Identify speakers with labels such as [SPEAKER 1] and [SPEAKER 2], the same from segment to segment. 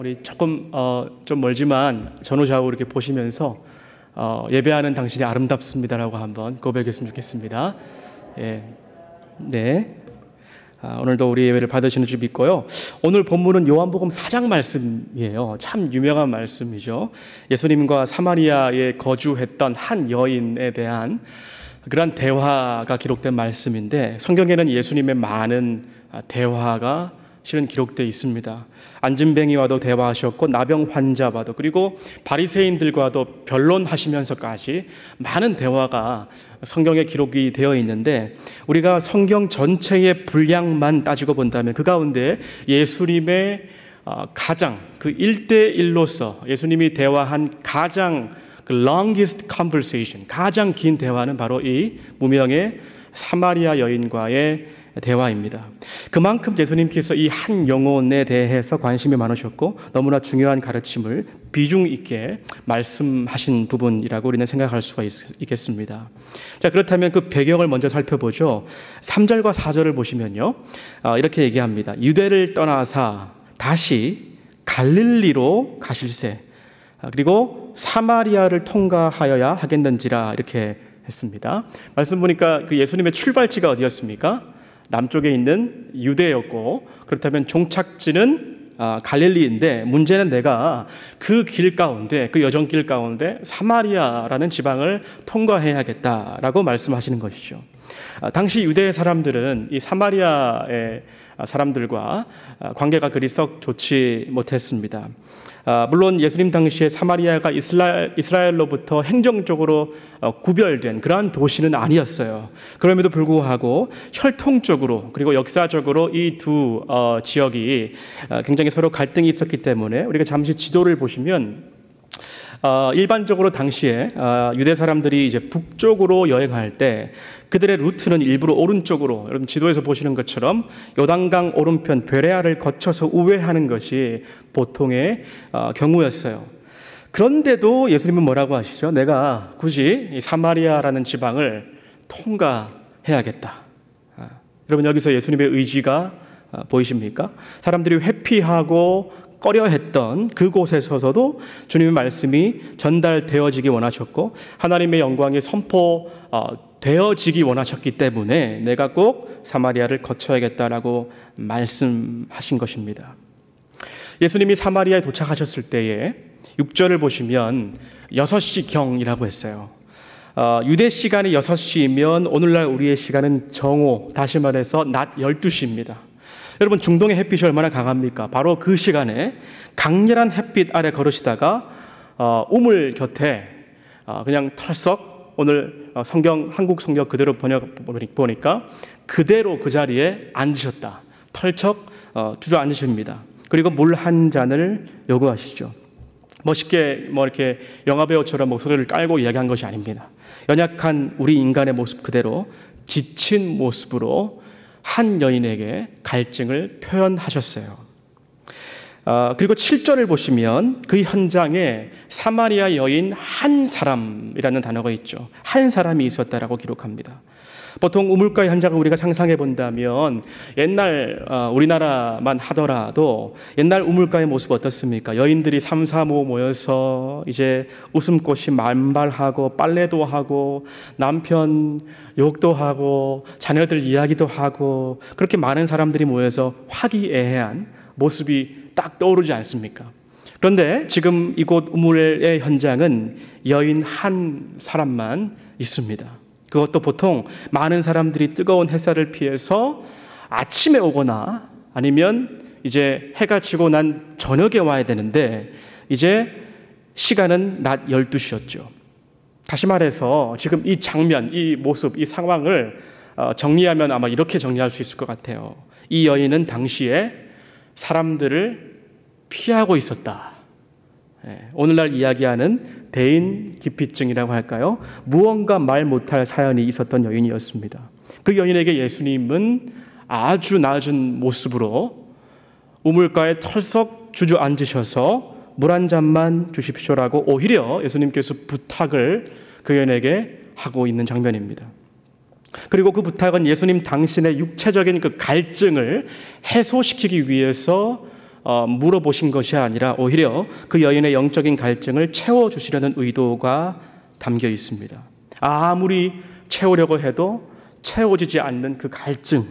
[SPEAKER 1] 우리 조금 좀 멀지만 전후좌우 이렇게 보시면서 예배하는 당신이 아름답습니다라고 한번 고백했으면 좋겠습니다. 예, 네. 오늘도 우리 예배를 받으시는 줄 믿고요. 오늘 본문은 요한복음 4장 말씀이에요. 참 유명한 말씀이죠. 예수님과 사마리아에 거주했던 한 여인에 대한 그런 대화가 기록된 말씀인데, 성경에는 예수님의 많은 대화가 실은 기록되어 있습니다. 안진뱅이와도 대화하셨고 나병 환자와도, 그리고 바리새인들과도 변론하시면서까지 많은 대화가 성경에 기록이 되어 있는데, 우리가 성경 전체의 분량만 따지고 본다면 그 가운데 예수님의 가장 그 1대1로서 예수님이 대화한 가장 그 longest conversation, 가장 긴 대화는 바로 이 무명의 사마리아 여인과의 대화입니다. 그만큼 예수님께서 이 한 영혼에 대해서 관심이 많으셨고 너무나 중요한 가르침을 비중 있게 말씀하신 부분이라고 우리는 생각할 수가 있겠습니다. 자, 그렇다면 그 배경을 먼저 살펴보죠. 3절과 4절을 보시면요, 이렇게 얘기합니다. 유대를 떠나사 다시 갈릴리로 가실세, 그리고 사마리아를 통과하여야 하겠는지라, 이렇게 했습니다. 말씀 보니까 그 예수님의 출발지가 어디였습니까? 남쪽에 있는 유대였고, 그렇다면 종착지는 갈릴리인데, 문제는 내가 그 길 가운데, 그 여정길 가운데 사마리아라는 지방을 통과해야겠다라고 말씀하시는 것이죠. 당시 유대 사람들은 이 사마리아의 사람들과 관계가 그리 썩 좋지 못했습니다. 물론 예수님 당시에 사마리아가 이스라엘로부터 행정적으로 구별된 그러한 도시는 아니었어요. 그럼에도 불구하고 혈통적으로 그리고 역사적으로 이 두 지역이 굉장히 서로 갈등이 있었기 때문에, 우리가 잠시 지도를 보시면 일반적으로 당시에 유대 사람들이 이제 북쪽으로 여행할 때 그들의 루트는 일부러 오른쪽으로, 여러분 지도에서 보시는 것처럼 요단강 오른편 베레아를 거쳐서 우회하는 것이 보통의 경우였어요. 그런데도 예수님은 뭐라고 하시죠? 내가 굳이 이 사마리아라는 지방을 통과해야겠다. 여러분, 여기서 예수님의 의지가 보이십니까? 사람들이 회피하고 꺼려했던 그곳에서도 주님의 말씀이 전달되어지기 원하셨고, 하나님의 영광이 선포되어지기 원하셨기 때문에 내가 꼭 사마리아를 거쳐야겠다라고 말씀하신 것입니다. 예수님이 사마리아에 도착하셨을 때에 6절을 보시면 6시경이라고 했어요. 유대 시간이 6시이면 오늘날 우리의 시간은 정오, 다시 말해서 낮 12시입니다. 여러분, 중동의 햇빛이 얼마나 강합니까? 바로 그 시간에 강렬한 햇빛 아래 걸으시다가 우물 곁에 그냥 털썩, 오늘 한국 성경 그대로 번역 보니까 그대로 그 자리에 앉으셨다. 털썩 주저앉으십니다. 그리고 물 한 잔을 요구하시죠. 멋있게 이렇게 영화배우처럼 목소리를 깔고 이야기한 것이 아닙니다. 연약한 우리 인간의 모습 그대로 지친 모습으로 한 여인에게 갈증을 표현하셨어요. 그리고 7절을 보시면 그 현장에 사마리아 여인 한 사람이라는 단어가 있죠. 한 사람이 있었다라고 기록합니다. 보통 우물가의 현장을 우리가 상상해 본다면 옛날 우리나라만 하더라도 옛날 우물가의 모습 어떻습니까? 여인들이 삼삼오오 모여서 이제 웃음꽃이 만발하고 빨래도 하고 남편 욕도 하고 자녀들 이야기도 하고, 그렇게 많은 사람들이 모여서 화기애애한 모습이 딱 떠오르지 않습니까? 그런데 지금 이곳 우물의 현장은 여인 한 사람만 있습니다. 그것도 보통 많은 사람들이 뜨거운 햇살을 피해서 아침에 오거나 아니면 이제 해가 지고 난 저녁에 와야 되는데, 이제 시간은 낮 12시였죠. 다시 말해서 지금 이 장면, 이 모습, 이 상황을 정리하면 아마 이렇게 정리할 수 있을 것 같아요. 이 여인은 당시에 사람들을 피하고 있었다. 오늘날 이야기하는 대인 기피증이라고 할까요? 무언가 말 못할 사연이 있었던 여인이었습니다. 그 여인에게 예수님은 아주 낮은 모습으로 우물가에 털썩 주저앉으셔서 물 한 잔만 주십시오라고 오히려 예수님께서 부탁을 그 여인에게 하고 있는 장면입니다. 그리고 그 부탁은 예수님 당신의 육체적인 그 갈증을 해소시키기 위해서 물어보신 것이 아니라 오히려 그 여인의 영적인 갈증을 채워주시려는 의도가 담겨 있습니다. 아무리 채우려고 해도 채워지지 않는 그 갈증,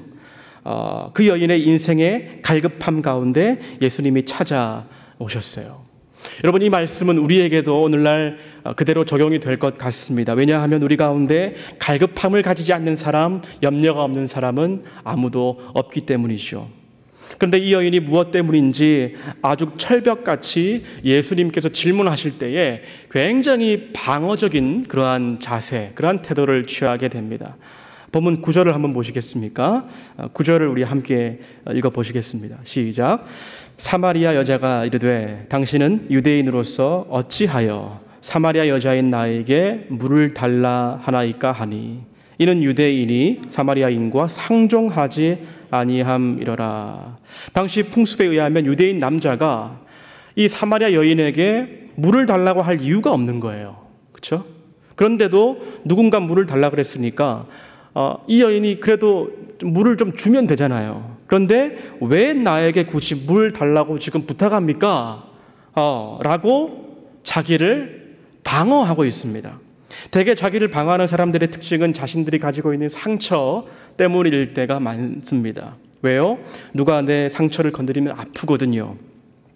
[SPEAKER 1] 그 여인의 인생의 갈급함 가운데 예수님이 찾아오셨어요. 여러분, 이 말씀은 우리에게도 오늘날 그대로 적용이 될 것 같습니다. 왜냐하면 우리 가운데 갈급함을 가지지 않는 사람, 염려가 없는 사람은 아무도 없기 때문이죠. 그런데 이 여인이 무엇 때문인지 아주 철벽같이 예수님께서 질문하실 때에 굉장히 방어적인 그러한 자세, 그러한 태도를 취하게 됩니다. 본문 9절을 한번 보시겠습니까? 9절을 우리 함께 읽어보시겠습니다. 시작. 사마리아 여자가 이르되 당신은 유대인으로서 어찌하여 사마리아 여자인 나에게 물을 달라 하나이까 하니 이는 유대인이 사마리아인과 상종하지 아니함이러라. 당시 풍습에 의하면 유대인 남자가 이 사마리아 여인에게 물을 달라고 할 이유가 없는 거예요. 그렇죠? 그런데도 누군가 물을 달라 그랬으니까 이 여인이 그래도 물을 좀 주면 되잖아요. 그런데 왜 나에게 굳이 물 달라고 지금 부탁합니까? 라고 자기를 방어하고 있습니다. 대개 자기를 방어하는 사람들의 특징은 자신들이 가지고 있는 상처 때문일 때가 많습니다. 왜요? 누가 내 상처를 건드리면 아프거든요.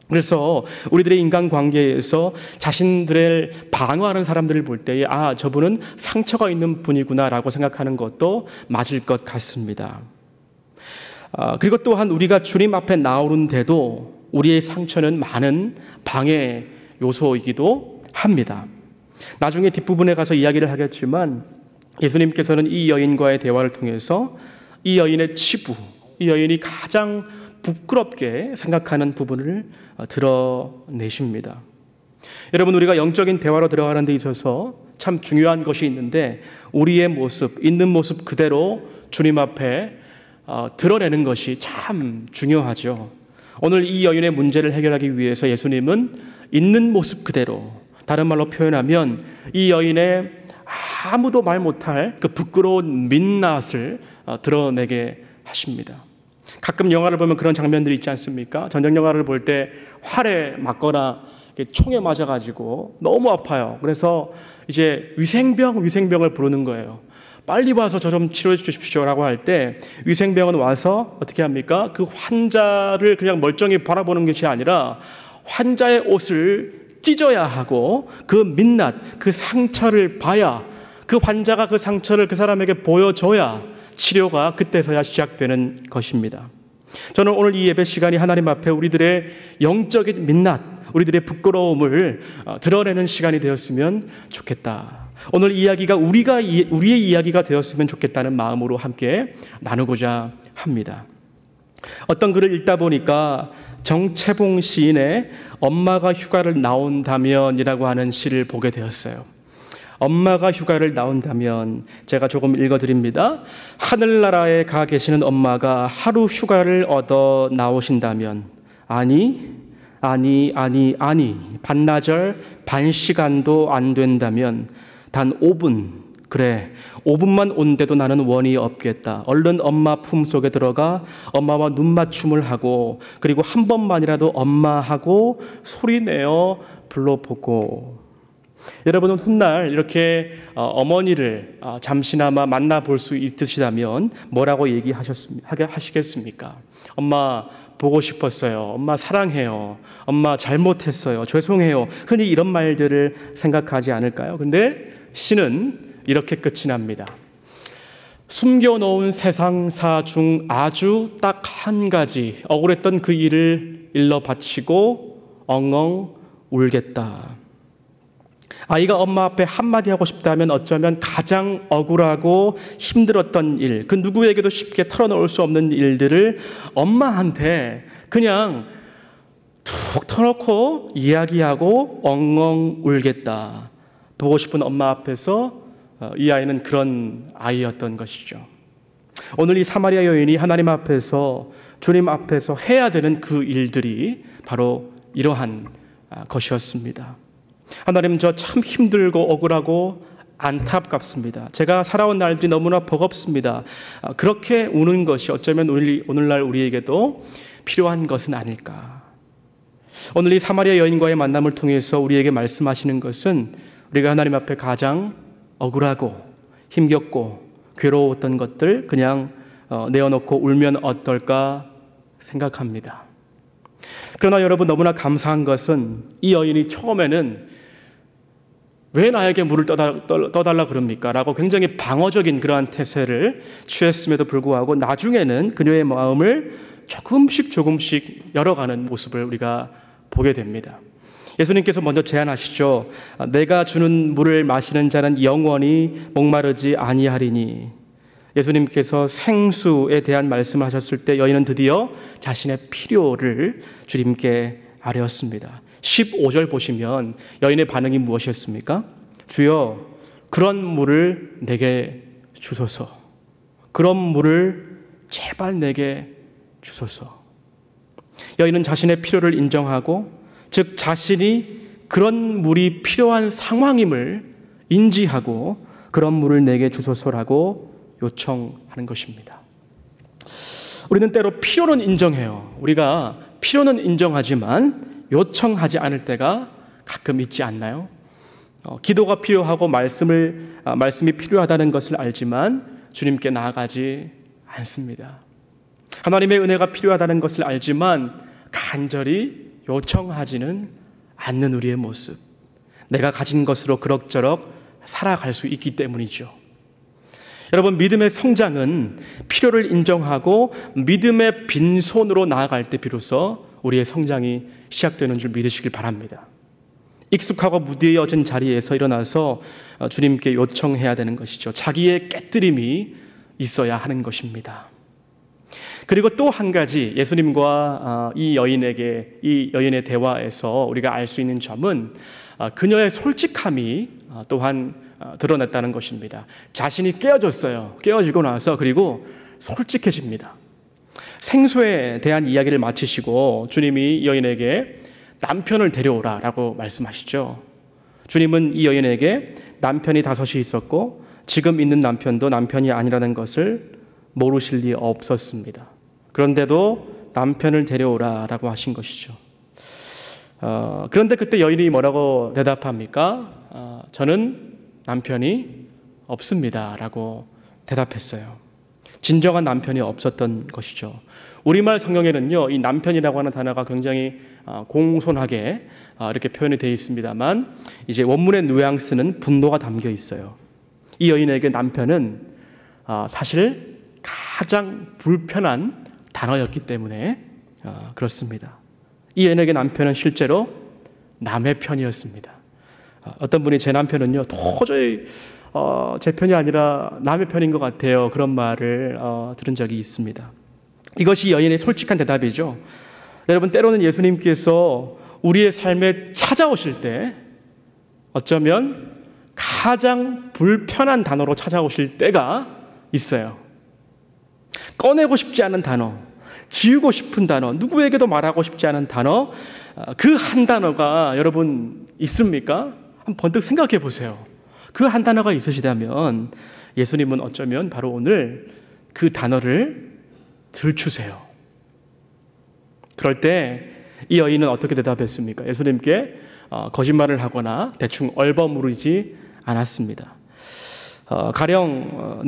[SPEAKER 1] 그래서 우리들의 인간관계에서 자신들을 방어하는 사람들을 볼 때에 저분은 상처가 있는 분이구나 라고 생각하는 것도 맞을 것 같습니다. 그리고 또한 우리가 주님 앞에 나오는데도 우리의 상처는 많은 방해 요소이기도 합니다. 나중에 뒷부분에 가서 이야기를 하겠지만 예수님께서는 이 여인과의 대화를 통해서 이 여인의 치부, 이 여인이 가장 부끄럽게 생각하는 부분을 드러내십니다. 여러분, 우리가 영적인 대화로 들어가는 데 있어서 참 중요한 것이 있는데 우리의 모습, 있는 모습 그대로 주님 앞에 드러내는 것이 참 중요하죠. 오늘 이 여인의 문제를 해결하기 위해서 예수님은 있는 모습 그대로, 다른 말로 표현하면 이 여인의 아무도 말 못할 그 부끄러운 민낯을 드러내게 하십니다. 가끔 영화를 보면 그런 장면들이 있지 않습니까? 전쟁 영화를 볼 때 활에 맞거나 총에 맞아가지고 너무 아파요. 그래서 이제 위생병을 부르는 거예요. 빨리 와서 저 좀 치료해 주십시오라고 할 때 위생병은 와서 어떻게 합니까? 그 환자를 그냥 멀쩡히 바라보는 것이 아니라 환자의 옷을 찢어야 하고 그 민낯, 그 상처를 봐야, 그 환자가 그 상처를 그 사람에게 보여줘야 치료가 그때서야 시작되는 것입니다. 저는 오늘 이 예배 시간이 하나님 앞에 우리들의 영적인 민낯, 우리들의 부끄러움을 드러내는 시간이 되었으면 좋겠다. 오늘 이야기가 우리의 이야기가 되었으면 좋겠다는 마음으로 함께 나누고자 합니다. 어떤 글을 읽다 보니까 정채봉 시인의 엄마가 휴가를 나온다면이라고 하는 시를 보게 되었어요. 엄마가 휴가를 나온다면, 제가 조금 읽어드립니다. 하늘나라에 가 계시는 엄마가 하루 휴가를 얻어 나오신다면, 아니 반나절 반 시간도 안 된다면 단 5분, 그래 5분만 온데도 나는 원이 없겠다. 얼른 엄마 품속에 들어가 엄마와 눈맞춤을 하고, 그리고 한 번만이라도 엄마하고 소리내어 불러보고. 여러분은 훗날 이렇게 어머니를 잠시나마 만나볼 수 있으시다면 뭐라고 하시겠습니까? 엄마 보고 싶었어요. 엄마 사랑해요. 엄마 잘못했어요. 죄송해요. 흔히 이런 말들을 생각하지 않을까요? 근데 시는 이렇게 끝이 납니다. 숨겨놓은 세상사 중 아주 딱 한 가지 억울했던 그 일을 일러 바치고 엉엉 울겠다. 아이가 엄마 앞에 한마디 하고 싶다면 어쩌면 가장 억울하고 힘들었던 일, 그 누구에게도 쉽게 털어놓을 수 없는 일들을 엄마한테 그냥 툭 터놓고 이야기하고 엉엉 울겠다. 보고 싶은 엄마 앞에서 이 아이는 그런 아이였던 것이죠. 오늘 이 사마리아 여인이 하나님 앞에서, 주님 앞에서 해야 되는 그 일들이 바로 이러한 것이었습니다. 하나님, 저 참 힘들고 억울하고 안타깝습니다. 제가 살아온 날들이 너무나 버겁습니다. 그렇게 우는 것이 어쩌면 오늘날 우리에게도 필요한 것은 아닐까. 오늘 이 사마리아 여인과의 만남을 통해서 우리에게 말씀하시는 것은 우리가 하나님 앞에 가장 억울하고 힘겹고 괴로웠던 것들 그냥 내어놓고 울면 어떨까 생각합니다. 그러나 여러분, 너무나 감사한 것은 이 여인이 처음에는 왜 나에게 물을 떠달라 그럽니까? 라고 굉장히 방어적인 그러한 태세를 취했음에도 불구하고 나중에는 그녀의 마음을 조금씩 열어가는 모습을 우리가 보게 됩니다. 예수님께서 먼저 제안하시죠. 내가 주는 물을 마시는 자는 영원히 목마르지 아니하리니. 예수님께서 생수에 대한 말씀을 하셨을 때 여인은 드디어 자신의 필요를 주님께 아뢰었습니다. 15절 보시면 여인의 반응이 무엇이었습니까? 주여, 그런 물을 내게 주소서. 그런 물을 제발 내게 주소서. 여인은 자신의 필요를 인정하고, 즉 자신이 그런 물이 필요한 상황임을 인지하고 그런 물을 내게 주소서라고 요청하는 것입니다. 우리는 때로 필요는 인정해요. 우리가 필요는 인정하지만 요청하지 않을 때가 가끔 있지 않나요? 기도가 필요하고 말씀이 필요하다는 것을 알지만 주님께 나아가지 않습니다. 하나님의 은혜가 필요하다는 것을 알지만 간절히 요청하지는 않는 우리의 모습. 내가 가진 것으로 그럭저럭 살아갈 수 있기 때문이죠. 여러분, 믿음의 성장은 필요를 인정하고 믿음의 빈손으로 나아갈 때 비로소 우리의 성장이 시작되는 줄 믿으시길 바랍니다. 익숙하고 무뎌진 자리에서 일어나서 주님께 요청해야 되는 것이죠. 자기의 깨뜨림이 있어야 하는 것입니다. 그리고 또 한 가지, 예수님과 이 여인의 대화에서 우리가 알 수 있는 점은 그녀의 솔직함이 또한 드러냈다는 것입니다. 자신이 깨어졌어요. 깨어지고 나서 그리고 솔직해집니다. 생수에 대한 이야기를 마치시고 주님이 이 여인에게 남편을 데려오라 라고 말씀하시죠. 주님은 이 여인에게 남편이 5이 있었고 지금 있는 남편도 남편이 아니라는 것을 모르실 리 없었습니다. 그런데도 남편을 데려오라 라고 하신 것이죠. 그런데 그때 여인이 뭐라고 대답합니까? 저는 남편이 없습니다 라고 대답했어요. 진정한 남편이 없었던 것이죠. 우리말 성경에는요, 이 남편이라고 하는 단어가 굉장히 공손하게 이렇게 표현이 되어 있습니다만 이제 원문의 뉘앙스는 분노가 담겨 있어요. 이 여인에게 남편은 사실 가장 불편한 단어였기 때문에 그렇습니다. 이 여인에게 남편은 실제로 남의 편이었습니다. 어떤 분이 제 남편은요 도저히 제 편이 아니라 남의 편인 것 같아요, 그런 말을 들은 적이 있습니다. 이것이 여인의 솔직한 대답이죠. 여러분, 때로는 예수님께서 우리의 삶에 찾아오실 때 어쩌면 가장 불편한 단어로 찾아오실 때가 있어요. 꺼내고 싶지 않은 단어, 지우고 싶은 단어, 누구에게도 말하고 싶지 않은 단어, 그 한 단어가 여러분 있습니까? 한번 번뜩 생각해 보세요. 그 한 단어가 있으시다면 예수님은 어쩌면 바로 오늘 그 단어를 들추세요. 그럴 때 이 여인은 어떻게 대답했습니까? 예수님께 거짓말을 하거나 대충 얼버무리지 않았습니다. 가령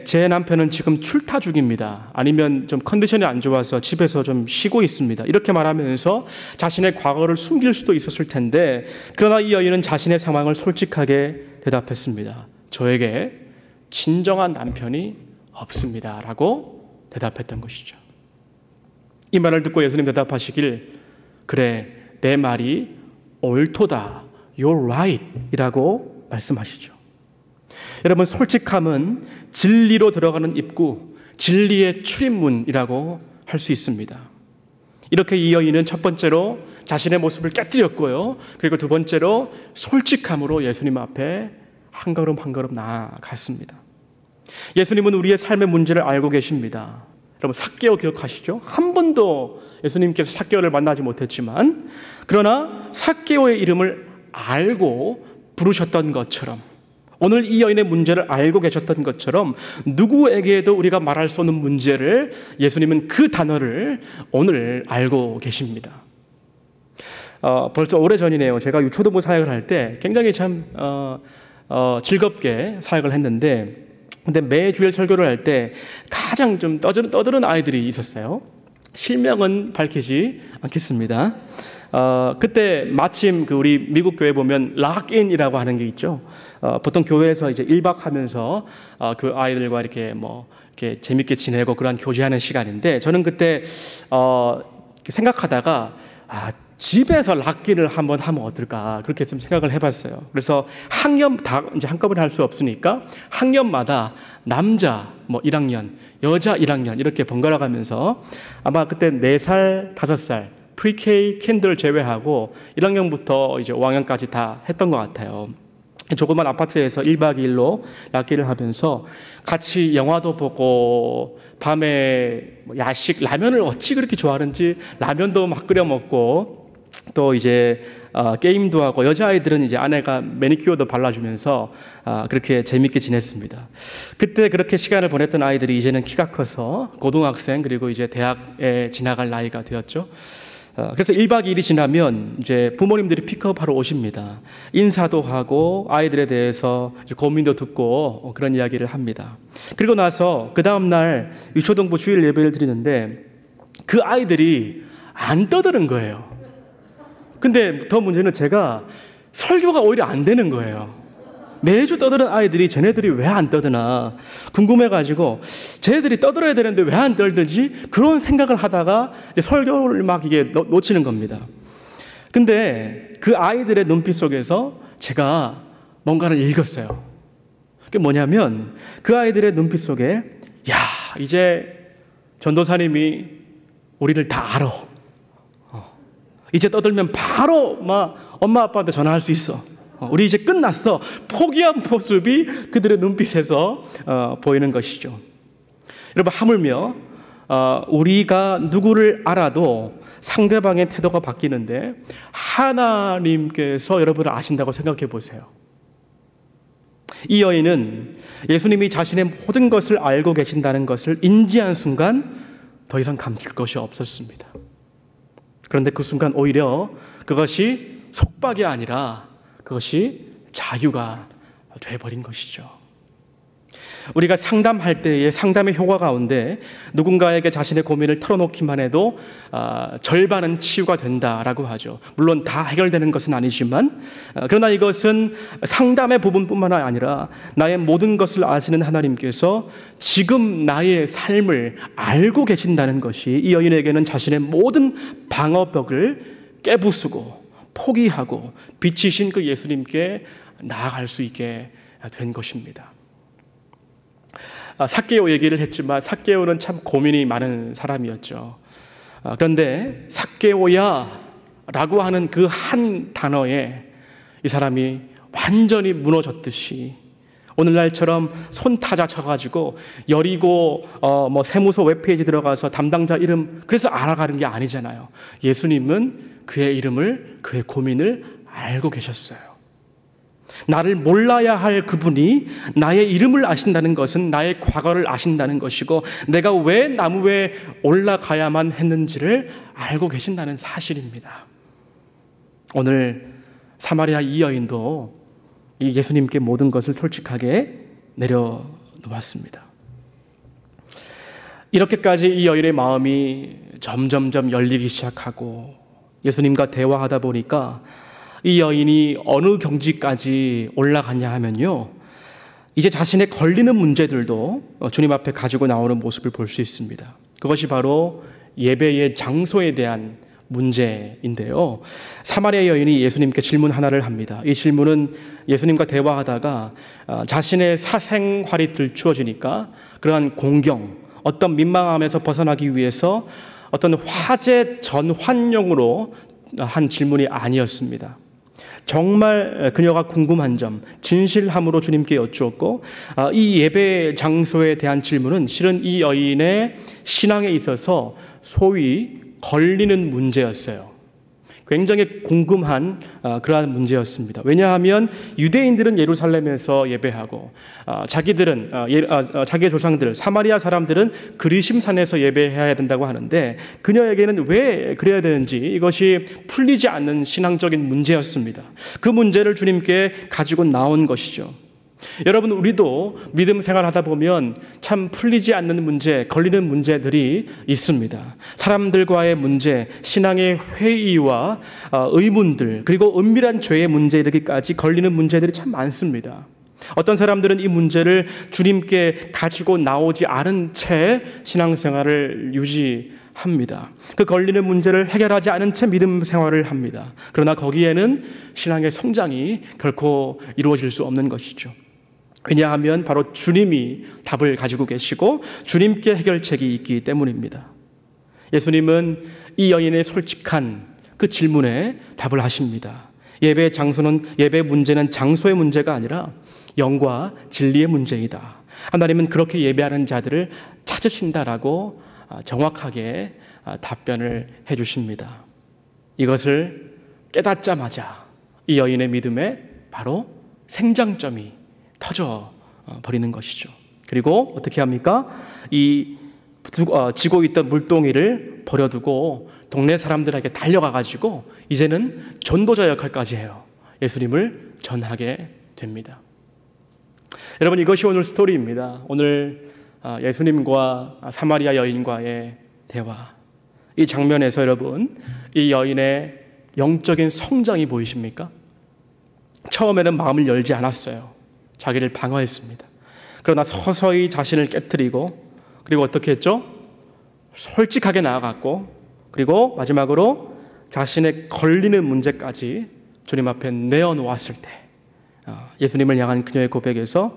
[SPEAKER 1] 제 남편은 지금 출타 중입니다. 아니면 좀 컨디션이 안 좋아서 집에서 좀 쉬고 있습니다. 이렇게 말하면서 자신의 과거를 숨길 수도 있었을 텐데, 그러나 이 여인은 자신의 상황을 솔직하게 대답했습니다. 저에게 진정한 남편이 없습니다 라고 대답했던 것이죠. 이 말을 듣고 예수님 대답하시길, 그래, 내 말이 옳도다, You're right 이라고 말씀하시죠. 여러분, 솔직함은 진리로 들어가는 입구, 진리의 출입문이라고 할 수 있습니다. 이렇게 이 여인은 첫 번째로 자신의 모습을 깨뜨렸고요, 그리고 두 번째로 솔직함으로 예수님 앞에 한 걸음 한 걸음 나아갔습니다. 예수님은 우리의 삶의 문제를 알고 계십니다. 여러분, 삭개오 기억하시죠? 한 번도 예수님께서 삭개오를 만나지 못했지만, 그러나 삭개오의 이름을 알고 부르셨던 것처럼, 오늘 이 여인의 문제를 알고 계셨던 것처럼 누구에게도 우리가 말할 수 없는 문제를 예수님은 그 단어를 오늘 알고 계십니다. 벌써 오래전이네요. 제가 유초등부 사역을 할 때 굉장히 참 즐겁게 사역을 했는데, 근데 매주일 설교를 할 때 가장 좀 떠드는 아이들이 있었어요. 실명은 밝히지 않겠습니다. 그때 마침 우리 미국 교회 보면 락인이라고 하는 게 있죠. 보통 교회에서 이제 1박 하면서 그 아이들과 이렇게 이렇게 재밌게 지내고 그런 교제하는 시간인데, 저는 그때 생각하다가 집에서 락기를 한번 하면 어떨까, 그렇게 좀 생각을 해봤어요. 그래서 학년 다 이제 한꺼번에 할 수 없으니까 학년마다 남자 1학년, 여자 1학년 이렇게 번갈아 가면서, 아마 그때 4살, 5살 프리K 캔들 제외하고 1학년부터 이제 5학년까지 다 했던 것 같아요. 조그만 아파트에서 1박 2일로 락기를 하면서 같이 영화도 보고, 밤에 야식, 라면을 어찌 그렇게 좋아하는지 라면도 막 끓여 먹고, 또 이제 게임도 하고, 여자아이들은 이제 아내가 매니큐어도 발라주면서 그렇게 재밌게 지냈습니다. 그때 그렇게 시간을 보냈던 아이들이 이제는 키가 커서 고등학생, 그리고 이제 대학에 지나갈 나이가 되었죠. 그래서 1박 2일이 지나면 이제 부모님들이 픽업하러 오십니다. 인사도 하고 아이들에 대해서 고민도 듣고 그런 이야기를 합니다. 그리고 나서 그 다음날 유초등부 주일 예배를 드리는데 그 아이들이 안 떠드는 거예요. 근데 더 문제는 제가 설교가 오히려 안 되는 거예요. 매주 떠드는 아이들이 쟤네들이 왜 안 떠드나 궁금해가지고, 쟤네들이 떠들어야 되는데 왜 안 떠들지? 그런 생각을 하다가 이제 설교를 막 이게 놓치는 겁니다. 근데 그 아이들의 눈빛 속에서 제가 뭔가를 읽었어요. 그게 뭐냐면, 그 아이들의 눈빛 속에, 야, 이제 전도사님이 우리를 다 알아. 이제 떠들면 바로 막 엄마 아빠한테 전화할 수 있어. 우리 이제 끝났어. 포기한 모습이 그들의 눈빛에서 보이는 것이죠. 여러분, 하물며 우리가 누구를 알아도 상대방의 태도가 바뀌는데, 하나님께서 여러분을 아신다고 생각해 보세요. 이 여인은 예수님이 자신의 모든 것을 알고 계신다는 것을 인지한 순간 더 이상 감출 것이 없었습니다. 그런데 그 순간 오히려 그것이 속박이 아니라 그것이 자유가 되어버린 것이죠. 우리가 상담할 때의 상담의 효과 가운데 누군가에게 자신의 고민을 털어놓기만 해도 절반은 치유가 된다라고 하죠. 물론 다 해결되는 것은 아니지만, 그러나 이것은 상담의 부분뿐만 아니라 나의 모든 것을 아시는 하나님께서 지금 나의 삶을 알고 계신다는 것이 이 여인에게는 자신의 모든 방어벽을 깨부수고 포기하고 빛이신 그 예수님께 나아갈 수 있게 된 것입니다. 삭개오 얘기를 했지만 삭개오는 참 고민이 많은 사람이었죠. 그런데 삭개오야 라고 하는 그 한 단어에 이 사람이 완전히 무너졌듯이, 오늘날처럼 손타자 쳐가지고 여리고 세무서 웹페이지 들어가서 담당자 이름 그래서 알아가는 게 아니잖아요. 예수님은 그의 이름을, 그의 고민을 알고 계셨어요. 나를 몰라야 할 그분이 나의 이름을 아신다는 것은 나의 과거를 아신다는 것이고, 내가 왜 나무에 올라가야만 했는지를 알고 계신다는 사실입니다. 오늘 사마리아 이 여인도 이 예수님께 모든 것을 솔직하게 내려놓았습니다. 이렇게까지 이 여인의 마음이 점점점 열리기 시작하고 예수님과 대화하다 보니까 이 여인이 어느 경지까지 올라갔냐 하면요, 이제 자신의 걸리는 문제들도 주님 앞에 가지고 나오는 모습을 볼 수 있습니다. 그것이 바로 예배의 장소에 대한 문제인데요. 사마리아 여인이 예수님께 질문 하나를 합니다. 이 질문은 예수님과 대화하다가 자신의 사생활이 들추어지니까 그러한 공경, 어떤 민망함에서 벗어나기 위해서 어떤 화제 전환용으로 한 질문이 아니었습니다. 정말 그녀가 궁금한 점, 진실함으로 주님께 여쭈었고, 이 예배 장소에 대한 질문은 실은 이 여인의 신앙에 있어서 소위 걸리는 문제였어요. 굉장히 궁금한 그러한 문제였습니다. 왜냐하면 유대인들은 예루살렘에서 예배하고 자기들은 자기의 조상들 사마리아 사람들은 그리심산에서 예배해야 된다고 하는데 그녀에게는 왜 그래야 되는지 이것이 풀리지 않는 신앙적인 문제였습니다. 그 문제를 주님께 가지고 나온 것이죠. 여러분, 우리도 믿음 생활하다 보면 참 풀리지 않는 문제, 걸리는 문제들이 있습니다. 사람들과의 문제, 신앙의 회의와 의문들, 그리고 은밀한 죄의 문제에 이르기까지 걸리는 문제들이 참 많습니다. 어떤 사람들은 이 문제를 주님께 가지고 나오지 않은 채 신앙생활을 유지합니다. 그 걸리는 문제를 해결하지 않은 채 믿음 생활을 합니다. 그러나 거기에는 신앙의 성장이 결코 이루어질 수 없는 것이죠. 왜냐하면 바로 주님이 답을 가지고 계시고 주님께 해결책이 있기 때문입니다. 예수님은 이 여인의 솔직한 그 질문에 답을 하십니다. 예배 문제는 장소의 문제가 아니라 영과 진리의 문제이다. 하나님은 그렇게 예배하는 자들을 찾으신다라고 정확하게 답변을 해 주십니다. 이것을 깨닫자마자 이 여인의 믿음에 바로 생장점이 터져 버리는 것이죠. 그리고 어떻게 합니까? 이 지고 있던 물동이를 버려두고 동네 사람들에게 달려가 가지고 이제는 전도자 역할까지 해요. 예수님을 전하게 됩니다. 여러분, 이것이 오늘 스토리입니다. 오늘 예수님과 사마리아 여인과의 대화. 이 장면에서 여러분, 이 여인의 영적인 성장이 보이십니까? 처음에는 마음을 열지 않았어요. 자기를 방어했습니다. 그러나 서서히 자신을 깨트리고, 그리고 어떻게 했죠? 솔직하게 나아갔고, 그리고 마지막으로 자신의 걸리는 문제까지 주님 앞에 내어놓았을 때 예수님을 향한 그녀의 고백에서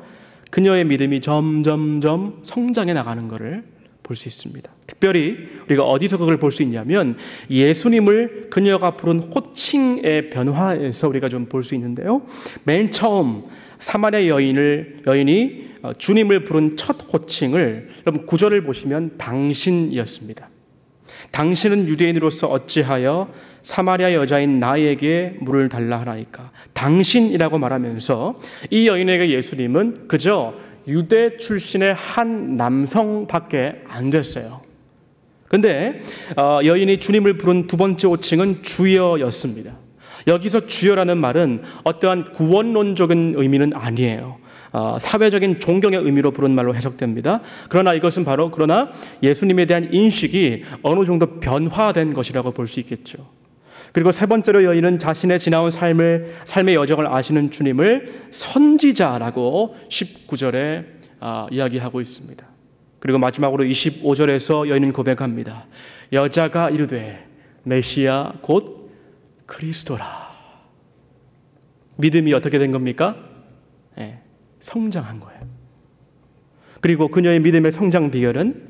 [SPEAKER 1] 그녀의 믿음이 점점점 성장해 나가는 것을 볼 수 있습니다. 특별히 우리가 어디서 그걸 볼 수 있냐면 예수님을 그녀가 부른 호칭의 변화에서 우리가 좀 볼 수 있는데요. 맨 처음 사마리아 여인이 주님을 부른 첫 호칭을 여러분 9절을 보시면 당신이었습니다. 당신은 유대인으로서 어찌하여 사마리아 여자인 나에게 물을 달라 하나이까. 당신이라고 말하면서 이 여인에게 예수님은 그저 유대 출신의 한 남성밖에 안 됐어요. 그런데 여인이 주님을 부른 두 번째 호칭은 주여였습니다. 여기서 주여라는 말은 어떠한 구원론적인 의미는 아니에요. 사회적인 존경의 의미로 부른 말로 해석됩니다. 그러나 이것은 바로 예수님에 대한 인식이 어느 정도 변화된 것이라고 볼 수 있겠죠. 그리고 세 번째로 여인은 자신의 지나온 삶의 여정을 아시는 주님을 선지자라고 19절에 이야기하고 있습니다. 그리고 마지막으로 25절에서 여인은 고백합니다. 여자가 이르되 메시아 곧 그리스도라. 믿음이 어떻게 된 겁니까? 네, 성장한 거예요. 그리고 그녀의 믿음의 성장 비결은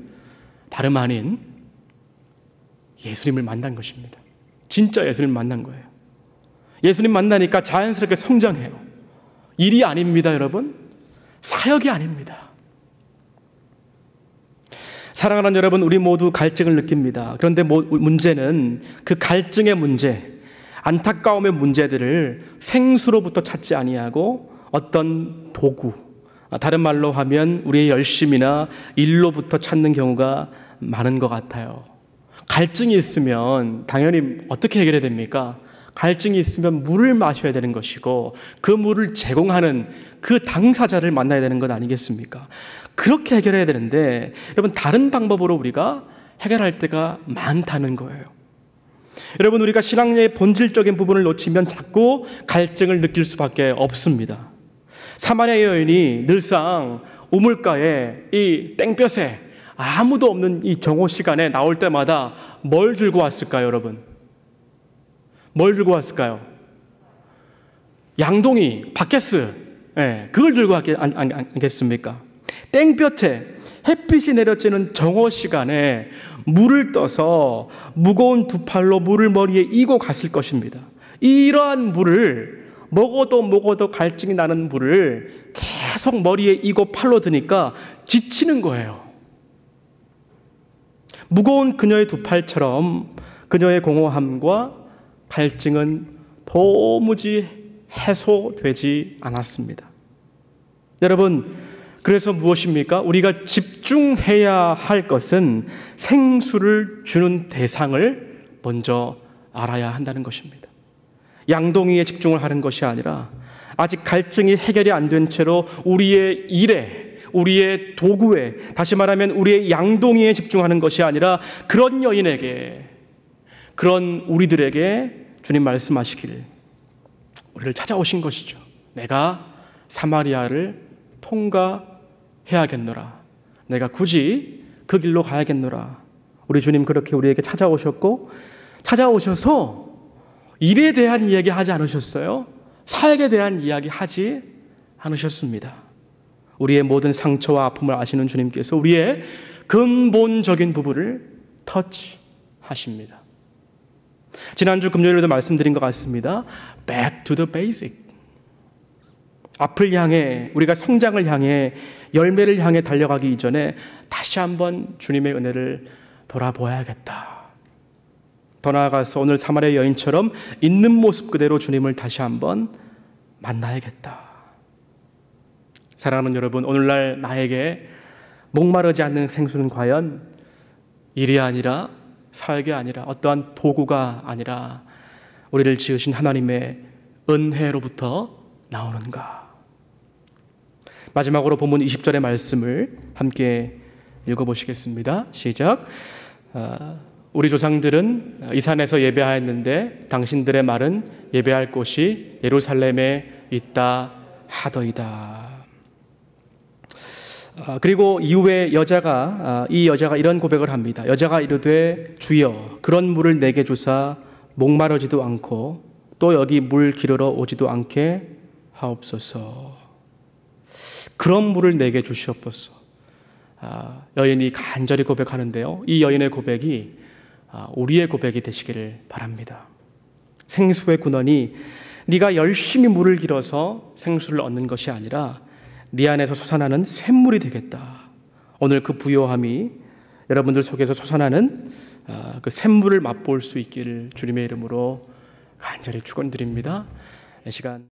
[SPEAKER 1] 다름 아닌 예수님을 만난 것입니다. 진짜 예수님 만난 거예요. 예수님 만나니까 자연스럽게 성장해요. 일이 아닙니다, 여러분. 사역이 아닙니다. 사랑하는 여러분, 우리 모두 갈증을 느낍니다. 그런데 문제는 그 갈증의 문제, 안타까움의 문제들을 생수로부터 찾지 아니하고 어떤 도구, 다른 말로 하면 우리의 열심이나 일로부터 찾는 경우가 많은 것 같아요. 갈증이 있으면 당연히 어떻게 해결해야 됩니까? 갈증이 있으면 물을 마셔야 되는 것이고 그 물을 제공하는 그 당사자를 만나야 되는 것 아니겠습니까? 그렇게 해결해야 되는데 여러분, 다른 방법으로 우리가 해결할 때가 많다는 거예요. 여러분, 우리가 신앙의 본질적인 부분을 놓치면 자꾸 갈증을 느낄 수밖에 없습니다. 사마리아 여인이 늘상 우물가에 이 땡볕에 아무도 없는 이 정오 시간에 나올 때마다 뭘 들고 왔을까요, 여러분? 뭘 들고 왔을까요? 양동이, 바켓스, 그걸 들고 왔지 않겠습니까? 땡볕에 햇빛이 내려지는 정오 시간에 물을 떠서 무거운 두 팔로 물을 머리에 이고 갔을 것입니다. 이러한 물을 먹어도 갈증이 나는 물을 계속 머리에 이고 팔로 드니까 지치는 거예요. 무거운 그녀의 두 팔처럼 그녀의 공허함과 갈증은 도무지 해소되지 않았습니다. 여러분, 그래서 무엇입니까? 우리가 집중해야 할 것은 생수를 주는 대상을 먼저 알아야 한다는 것입니다. 양동이에 집중을 하는 것이 아니라 아직 갈증이 해결이 안 된 채로 우리의 일에, 우리의 도구에, 다시 말하면 우리의 양동이에 집중하는 것이 아니라 그런 여인에게, 그런 우리들에게 주님 말씀하시길, 우리를 찾아오신 것이죠. 내가 사마리아를 통과해야겠노라. 내가 굳이 그 길로 가야겠노라. 우리 주님 그렇게 우리에게 찾아오셨고, 찾아오셔서 일에 대한 이야기 하지 않으셨어요. 사역에 대한 이야기 하지 않으셨습니다. 우리의 모든 상처와 아픔을 아시는 주님께서 우리의 근본적인 부분을 터치하십니다. 지난주 금요일에도 말씀드린 것 같습니다. Back to the basic. 앞을 향해, 우리가 성장을 향해, 열매를 향해 달려가기 이전에 다시 한번 주님의 은혜를 돌아보아야겠다. 더 나아가서 오늘 사마리아 여인처럼 있는 모습 그대로 주님을 다시 한번 만나야겠다. 사랑하는 여러분, 오늘날 나에게 목마르지 않는 생수는 과연 일이 아니라, 사역이 아니라, 어떠한 도구가 아니라 우리를 지으신 하나님의 은혜로부터 나오는가? 마지막으로 본문 20절의 말씀을 함께 읽어보시겠습니다. 시작. 우리 조상들은 이 산에서 예배하였는데 당신들의 말은 예배할 곳이 예루살렘에 있다 하더이다. 그리고 이후에 이 여자가 이런 고백을 합니다. 여자가 이르되 주여 그런 물을 내게 주사 목마르지도 않고 또 여기 물 기르러 오지도 않게 하옵소서. 그런 물을 내게 주시옵소서. 여인이 간절히 고백하는데요. 이 여인의 고백이 우리의 고백이 되시기를 바랍니다. 생수의 근원이 네가 열심히 물을 길어서 생수를 얻는 것이 아니라 네 안에서 솟아나는 샘물이 되겠다. 오늘 그 부요함이 여러분들 속에서 솟아나는 그 샘물을 맛볼 수 있기를 주님의 이름으로 간절히 축원드립니다. 이 시간